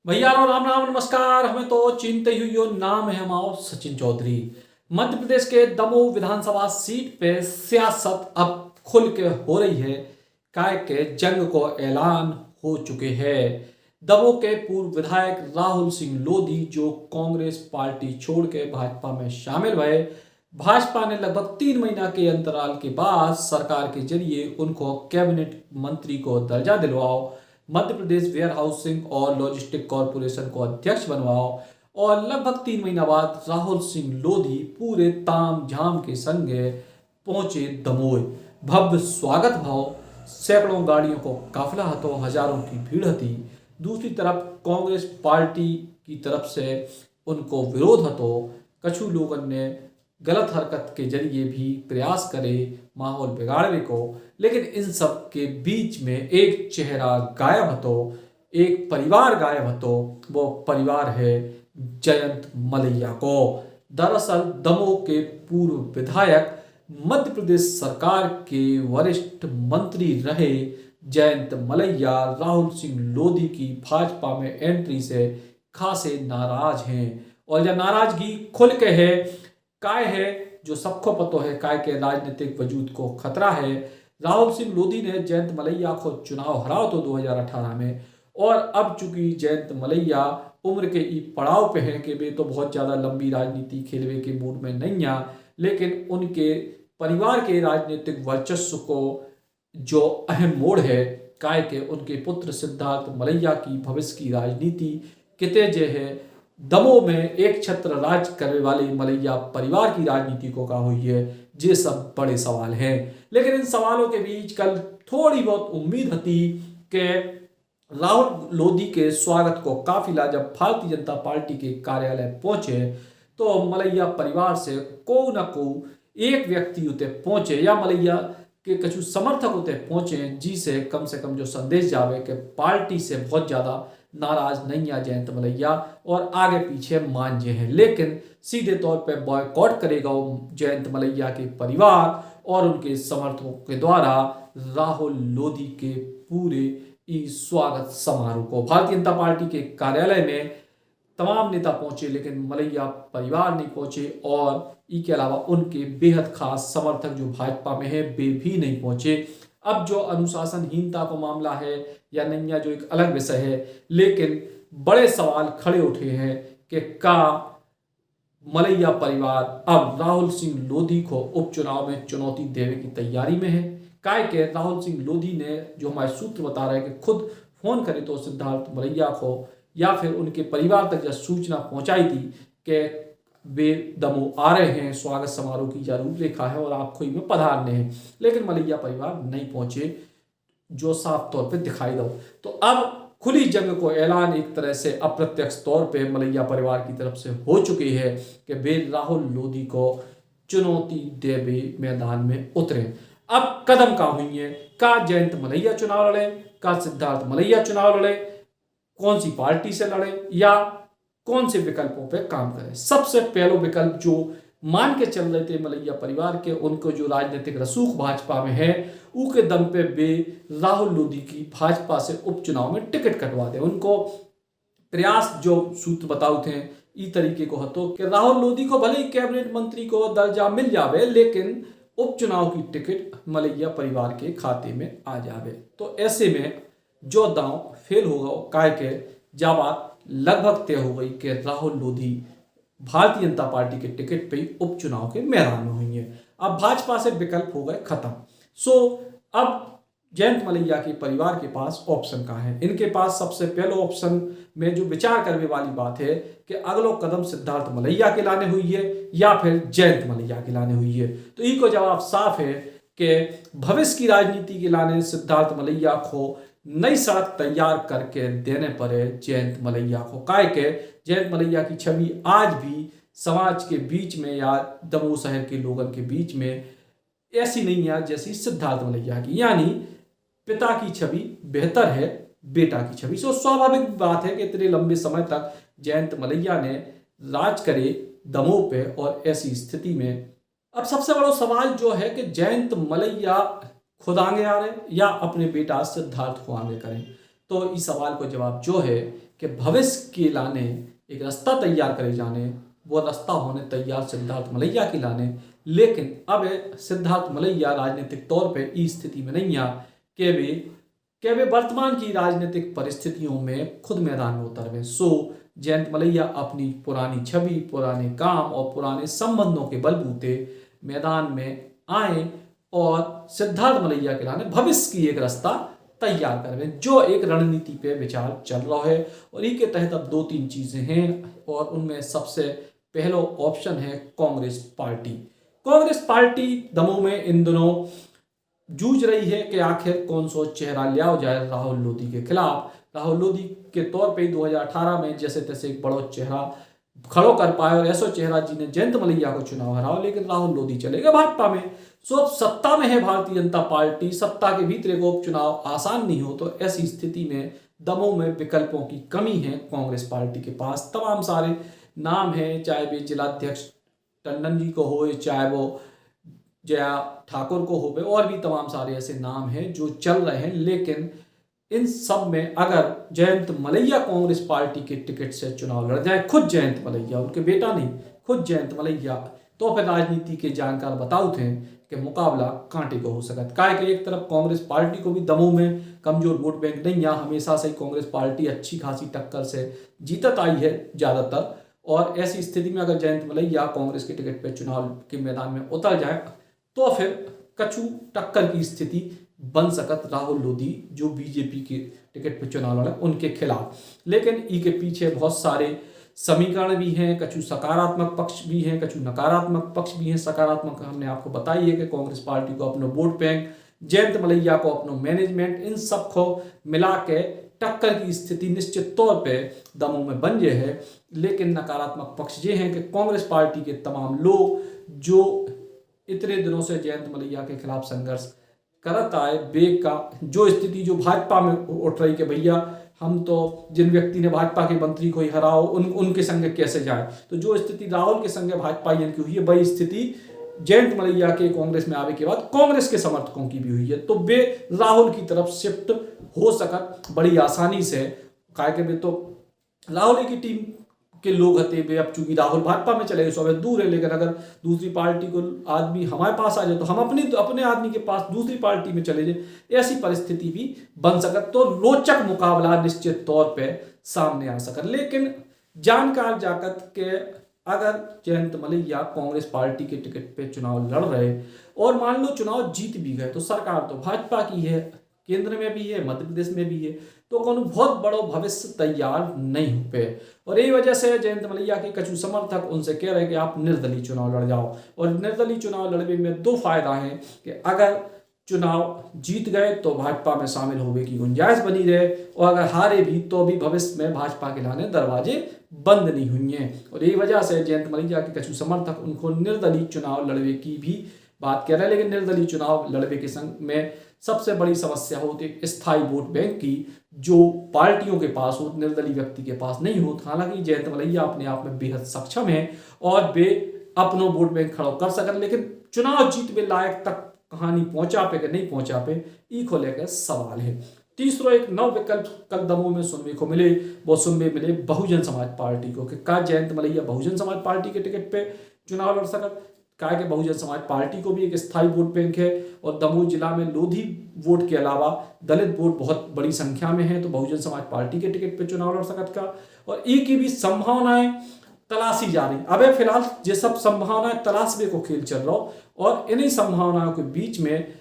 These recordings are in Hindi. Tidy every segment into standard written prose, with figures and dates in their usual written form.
भैया राम राम नमस्कार। हमें तो चिंते हुई यो नाम है हमारा सचिन चौधरी। मध्य प्रदेश के दमोह विधानसभा सीट पे सियासत अब खुल के हो रही है। काय के जंग को ऐलान हो चुके हैं। दमोह के पूर्व विधायक राहुल सिंह लोधी जो कांग्रेस पार्टी छोड़ के भाजपा में शामिल हुए, भाजपा ने लगभग 3 महीना के अंतराल के बाद सरकार के जरिए उनको कैबिनेट मंत्री को दर्जा दिलवाओ, मध्य प्रदेश वेयर हाउसिंग और लॉजिस्टिक कॉरपोरेशन को अध्यक्ष बनवाओ और लगभग 3 महीना बाद राहुल सिंह लोधी पूरे ताम झाम के संगे पहुंचे दमोह। भव्य स्वागत भाव, सैकड़ों गाड़ियों को काफिला हतो, हजारों की भीड़ हती। दूसरी तरफ कांग्रेस पार्टी की तरफ से उनको विरोध हतो। कछु लोगों ने गलत हरकत के जरिए भी प्रयास करे माहौल बिगाड़ने को, लेकिन इन सब के बीच में एक चेहरा गायब हतो, एक परिवार गायब हतो। वो परिवार है जयंत मलैया को। दरअसल दमोह के पूर्व विधायक, मध्य प्रदेश सरकार के वरिष्ठ मंत्री रहे जयंत मलैया राहुल सिंह लोधी की भाजपा में एंट्री से खासे नाराज हैं। और यह नाराजगी खुल के है काय है जो सबको पता है, काय के राजनीतिक वजूद को खतरा है। राहुल सिंह लोधी ने जयंत मलैया को चुनाव हराओ तो 2018 में, और अब चूंकि जयंत मलैया उम्र के ई पड़ाव पे हैं कि वे तो बहुत ज़्यादा लंबी राजनीति खेलवे के मूड में नहीं आ, लेकिन उनके परिवार के राजनीतिक वर्चस्व को जो अहम मोड़ है, काय के उनके पुत्र सिद्धार्थ मलैया की भविष्य की राजनीति किते जे है दमोह में एक छत्र राज करने वाले मलैया परिवार की राजनीति को का हुई है, ये सब बड़े सवाल हैं। लेकिन इन सवालों के बीच कल थोड़ी बहुत उम्मीद थी कि राहुल लोधी के स्वागत को काफिला जब भारतीय जनता पार्टी के कार्यालय पहुंचे तो मलैया परिवार से को न को एक व्यक्ति उते पहुंचे या मलैया के कछु समर्थक उते पहुंचे, जी से कम जो संदेश जावे कि पार्टी से बहुत ज्यादा नाराज नहीं आ जयंत मलैया और आगे पीछे मान जे हैं, लेकिन सीधे तौर पे बॉयकॉट करेगा जयंत मलैया के परिवार और उनके समर्थकों के द्वारा राहुल लोधी के पूरे इस स्वागत समारोह को। भारतीय जनता पार्टी के कार्यालय में तमाम नेता पहुंचे, लेकिन मलैया परिवार नहीं पहुंचे और इसके अलावा उनके बेहद खास समर्थक जो भाजपा में है वे भी नहीं पहुंचे। अब जो अनुशासनहीनता का मामला है या नहीं है जो एक अलग विषय है, लेकिन बड़े सवाल खड़े उठे हैं कि का मलैया परिवार अब राहुल सिंह लोधी को उपचुनाव में चुनौती देने की तैयारी में है। काय के राहुल सिंह लोधी ने, जो हमारे सूत्र बता रहे हैं कि खुद फोन करे तो सिद्धार्थ मलैया को या फिर उनके परिवार तक यह सूचना पहुंचाई थी कि वे दमोह आ रहे हैं, स्वागत समारोह की यह रूपरेखा है और आपको इनमें पधारने हैं, लेकिन मलैया परिवार नहीं पहुंचे, जो साफ तौर पे दिखाई दो। तो अब खुली जंग को ऐलान एक तरह से अप्रत्यक्ष तौर पे मलैया परिवार की तरफ से हो चुकी है कि वे राहुल लोधी को चुनौती देवे मैदान में उतरे। अब कदम का हुई है, का जयंत मलैया चुनाव लड़े, का सिद्धार्थ मलैया चुनाव लड़े, कौन सी पार्टी से लड़े या कौन से विकल्पों पे काम करें। सबसे पहला विकल्प जो मान के चल रहे थे मलैया परिवार के, उनको जो राजनीतिक रसूख भाजपा में है उसके दम पे वे राहुल लोधी की भाजपा से उपचुनाव में टिकट कटवा दे। उनको प्रयास जो सूत्र बताओ थे इस तरीके को हतो कि राहुल लोधी को भले ही कैबिनेट मंत्री को दर्जा मिल जावे, लेकिन उपचुनाव की टिकट मलैया परिवार के खाते में आ जावे। तो ऐसे में जो दांव फेल होगा, काय के जब बात लगभग तय हो गई कि राहुल लोधी भारतीय जनता पार्टी के टिकट पे ही उपचुनाव के मैदान में हुई है। अब भाजपा से विकल्प हो गए खत्म। अब जयंत मलैया के परिवार के पास ऑप्शन का है। इनके पास सबसे पहले ऑप्शन में जो विचार करने वाली बात है कि अगलो कदम सिद्धार्थ मलैया के लाने हुई है या फिर जयंत मलैया के लाने हुई है। तो इनको जवाब साफ है कि भविष्य की राजनीति के लाने सिद्धार्थ मलैया को नई सड़क तैयार करके देने पड़े जयंत मलैया को। काय के जयंत मलैया की छवि आज भी समाज के बीच में या दमोह शहर के लोगों के बीच में ऐसी नहीं है जैसी सिद्धार्थ मलैया की, यानी पिता की छवि बेहतर है बेटा की छवि। सो स्वाभाविक बात है कि इतने लंबे समय तक जयंत मलैया ने राज करे दमोह पे, और ऐसी स्थिति में अब सबसे बड़ा सवाल जो है कि जयंत मलैया खुद आगे आ रहे या अपने बेटा सिद्धार्थ को आगे करें। तो इस सवाल को जवाब जो है कि भविष्य के लाने एक रास्ता तैयार करे जाने, वो रास्ता होने तैयार सिद्धार्थ मलैया की लाने। लेकिन अब सिद्धार्थ मलैया राजनीतिक तौर पे इस स्थिति में नहीं आ कि वे वर्तमान की राजनीतिक परिस्थितियों में खुद मैदान में उतर गए। सो जयंत मलैया अपनी पुरानी छवि, पुराने काम और पुराने संबंधों के बलबूते मैदान में आए और सिद्धार्थ मलैया के लाने भविष्य की एक रास्ता तैयार कर रहे हैं, जो एक रणनीति पे विचार चल रहा है। और इसी के तहत अब 2-3 चीजें हैं और उनमें सबसे पहला ऑप्शन है कांग्रेस पार्टी। कांग्रेस पार्टी दमोह में इन दिनों जूझ रही है कि आखिर कौन सा चेहरा लिया जाए राहुल लोधी के खिलाफ। राहुल लोधी के तौर पे 2018 में जैसे तैसे एक बड़ा चेहरा खड़ो कर पाए और ऐसा चेहरा जिन्हें जयंत मलैया को चुनाव हराओ, लेकिन राहुल लोधी चले गए भाजपा में। सो अब सत्ता में है भारतीय जनता पार्टी, सत्ता के भीतर एक उपचुनाव आसान नहीं हो, तो ऐसी स्थिति में दमोह में विकल्पों की कमी है। कांग्रेस पार्टी के पास तमाम सारे नाम हैं, चाहे वे जिलाध्यक्ष टंडन जी को हो, चाहे वो जया ठाकुर को हो, और भी तमाम सारे ऐसे नाम हैं जो चल रहे हैं। लेकिन इन सब में अगर जयंत मलैया कांग्रेस पार्टी के टिकट से चुनाव लड़ जाए, खुद जयंत मलैया, उनके बेटा नहीं, खुद जयंत मलैया, तो फिर राजनीति के जानकार बताओ थे कि मुकाबला कांटे को हो सकता है। कि एक तरफ कांग्रेस पार्टी को भी दमोह में कमजोर वोट बैंक नहीं, यहाँ हमेशा से कांग्रेस पार्टी अच्छी खासी टक्कर से जीतत आई है ज्यादातर, और ऐसी स्थिति में अगर जयंत मलैया कांग्रेस के टिकट पर चुनाव के मैदान में उतर जाए तो फिर कछु टक्कर की स्थिति बन सकत राहुल लोधी जो बीजेपी के टिकट पर चुनाव लड़े उनके खिलाफ। लेकिन इसके पीछे बहुत सारे समीकरण भी हैं, कछु सकारात्मक पक्ष भी हैं, कछु नकारात्मक पक्ष भी हैं। सकारात्मक हमने आपको बताई है कि कांग्रेस पार्टी को अपना वोट बैंक, जयंत मलैया को अपना मैनेजमेंट, इन सब को मिला के टक्कर की स्थिति निश्चित तौर पे दमोह में बन गए है। लेकिन नकारात्मक पक्ष ये है कि कांग्रेस पार्टी के तमाम लोग जो इतने दिनों से जयंत मलैया के खिलाफ संघर्ष करत आए, वे का जो स्थिति जो भाजपा में उठ रही कि भैया हम तो जिन व्यक्ति ने भाजपा के मंत्री को ही हराओ उनके संग कैसे जाए, तो जो स्थिति राहुल के संग भाजपा की हुई है, वही स्थिति जयंत मलैया के कांग्रेस में आने के बाद कांग्रेस के समर्थकों की भी हुई है। तो वे राहुल की तरफ शिफ्ट हो सकत बड़ी आसानी से, काहे वे तो राहुल की टीम के लोग हते, वे अब चूंकि राहुल भाजपा में चले गए सो दूर है। लेकिन अगर दूसरी पार्टी को आदमी हमारे पास आ जाए तो हम अपने आदमी के पास दूसरी पार्टी में चले जाए, ऐसी परिस्थिति भी बन सकत। तो रोचक मुकाबला निश्चित तौर पे सामने आ सकत। लेकिन जानकार जाकत के अगर जयंत मलैया कांग्रेस पार्टी के टिकट पे चुनाव लड़ रहे और मान लो चुनाव जीत भी गए, तो सरकार तो भाजपा की है, केंद्र में भी है, मध्य प्रदेश में भी है, तो कोनो बहुत बड़ो भविष्य तैयार नहीं हो पे। और यही वजह से जयंत मलैया के कछु समर्थक उनसे कह रहे हैं कि आप निर्दलीय चुनाव लड़ जाओ। और निर्दलीय चुनाव लड़ने में 2 फायदा हैं कि अगर चुनाव जीत गए तो भाजपा में शामिल होने की गुंजाइश बनी रहे, और अगर हारे भी तो भी भविष्य में भाजपा के लाने दरवाजे बंद नहीं हुई हैं। और यही वजह से जयंत मलैया के कछु समर्थक उनको निर्दलीय चुनाव लड़ने की भी बात कर रहे हैं। लेकिन निर्दलीय चुनाव लड़ने के संग में सबसे बड़ी समस्या होती है स्थायी वोट बैंक की, जो पार्टियों के पास हो, निर्दलीय व्यक्ति के पास नहीं हो। हालांकि जयंत मलैया अपने आप में बेहद सक्षम है और वे अपना वोट बैंक खड़ा कर सकते, लेकिन चुनाव जीतने लायक तक कहानी पहुंचा पे कि नहीं पहुंचा पे, ई को लेकर सवाल है। तीसरा एक नव विकल्प कल दमोह में सुनने को मिले, वो सुनने मिले बहुजन समाज पार्टी को कि का जयंत मलैया बहुजन समाज पार्टी के टिकट पे चुनाव लड़ सकत। क्या कि बहुजन समाज पार्टी को भी एक स्थायी वोट बैंक है और दमोह जिला में लोधी वोट के अलावा दलित वोट बहुत बड़ी संख्या में है, तो बहुजन समाज पार्टी के टिकट पे चुनाव लड़ सकत का। और एक की भी संभावनाएं तलाशी जा रही। अब फिलहाल ये सब संभावनाएं तलाशने को खेल चल रहा, और इन्हीं संभावनाओं के बीच में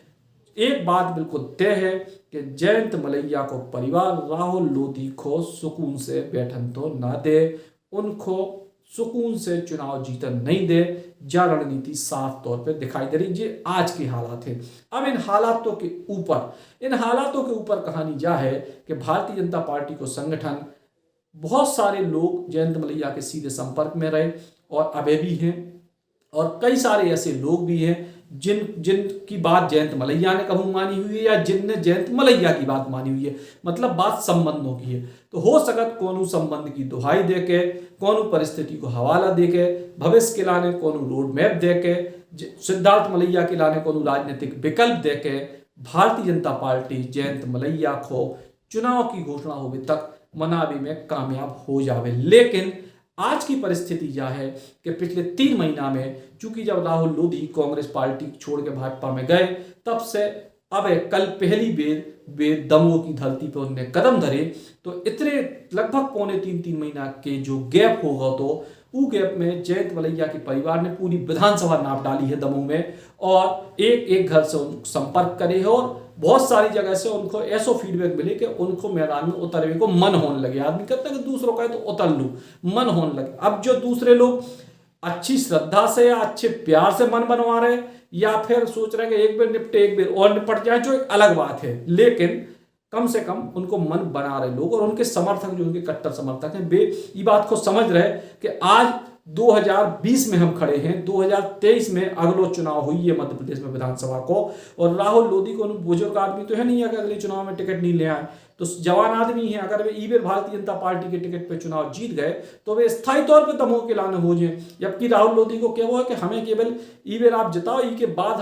एक बात बिल्कुल तय है कि जयंत मलैया को परिवार राहुल लोधी को सुकून से बैठन तो ना दे, उनको सुकून से चुनाव जीतन नहीं दे। जा रणनीति साफ तौर पे दिखाई दे रही, ये आज के हालात है। अब इन हालातों के ऊपर कहानी जा है कि भारतीय जनता पार्टी को संगठन, बहुत सारे लोग जयंत मलैया के सीधे संपर्क में रहे और अभी भी हैं, और कई सारे ऐसे लोग भी हैं जिनकी बात जयंत मलैया ने कभी मानी हुई है या जिनने जयंत मलैया की बात मानी हुई है। मतलब बात संबंधों की है, तो हो सकत कोनो संबंध की दुहाई देके, कोनो परिस्थिति को हवाला देके, भविष्य के लाने कोनो रोड मैप देके, सिद्धार्थ मलैया के लाने कोनो राजनीतिक विकल्प देके भारतीय जनता पार्टी जयंत मलैया को चुनाव की घोषणा होवे तक मनावे में कामयाब हो जावे। लेकिन आज की परिस्थिति यह है कि पिछले 3 महीना में चूंकि जब राहुल लोधी कांग्रेस पार्टी छोड़ के भाजपा में गए तब से अब कल पहली बेर दमोह की धरती पर उन्होंने कदम धरे, तो इतने लगभग पौने 3 महीना के जो गैप होगा तो वो गैप में जयंत मलैया के परिवार ने पूरी विधानसभा नाप डाली है दमोह में और एक एक घर से संपर्क करे है और बहुत सारी जगह से उनको ऐसा फीडबैक मिले कि उनको मैदान में उतरने को मन होने लगे। आदमी कहता है कि दूसरों का है तो उतर लूं, मन होने लगे। अब जो दूसरे लोग अच्छी श्रद्धा से या अच्छे प्यार से मन बनवा रहे या फिर सोच रहे हैं कि एक बार निपटे एक बार और निपट जाए, जो एक अलग बात है, लेकिन कम से कम उनको मन बना रहे लोग और उनके समर्थक जो उनके कट्टर समर्थक हैं वे ये बात को समझ रहे कि आज 2020 में हम खड़े हैं, 2023 में अगलो चुनाव हुई है मध्य प्रदेश में विधानसभा को और राहुल लोधी को बुजुर्ग आदमी तो है नहीं अगर अगले चुनाव में टिकट नहीं ले आए, तो जवान आदमी है, अगर वे ईबेर भारतीय जनता पार्टी के टिकट पे चुनाव जीत गए तो वे स्थायी तौर पे दमोह के लाने हो जाए। जबकि राहुल लोधी को क्या हुआ कि हमें केवल ईबेर आप जिताओ, ई के बाद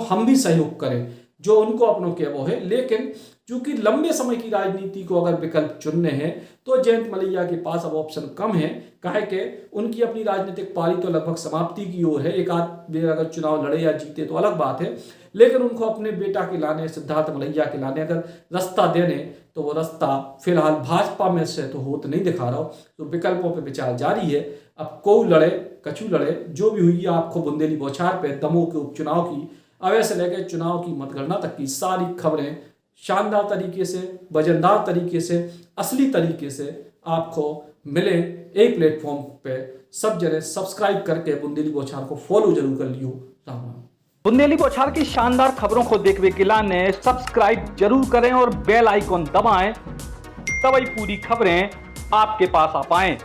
हम भी सहयोग करें, जो उनको अपनों के वो है। लेकिन चूंकि लंबे समय की राजनीति को अगर विकल्प चुनने हैं तो जयंत मलैया के पास अब ऑप्शन कम है, काहे कि उनकी अपनी राजनीतिक पारी तो लगभग समाप्ति की ओर है। एक आध बेर अगर चुनाव लड़े या जीते तो अलग बात है, लेकिन उनको अपने बेटा के लाने, सिद्धार्थ मलैया के लाने अगर रास्ता देने तो वो रास्ता फिलहाल भाजपा में से तो होत नहीं दिखा रहा हो, तो विकल्पों पर विचार जारी है। अब को लड़े कछु लड़े, जो भी हुई आपको बुंदेली बौछार पे दमोह के उपचुनाव की अवैध से लेकर चुनाव की मतगणना तक की सारी खबरें शानदार तरीके से, वजनदार तरीके से, असली तरीके से आपको मिले एक प्लेटफॉर्म पे। सब जने सब्सक्राइब करके बुंदेली बौछार को फॉलो जरूर कर लियो। राम राम। बुंदेली बौछार की शानदार खबरों को देखने के लिए सब्सक्राइब जरूर करें और बेल आइकॉन दबाएं, तभी पूरी खबरें आपके पास आ पाएं।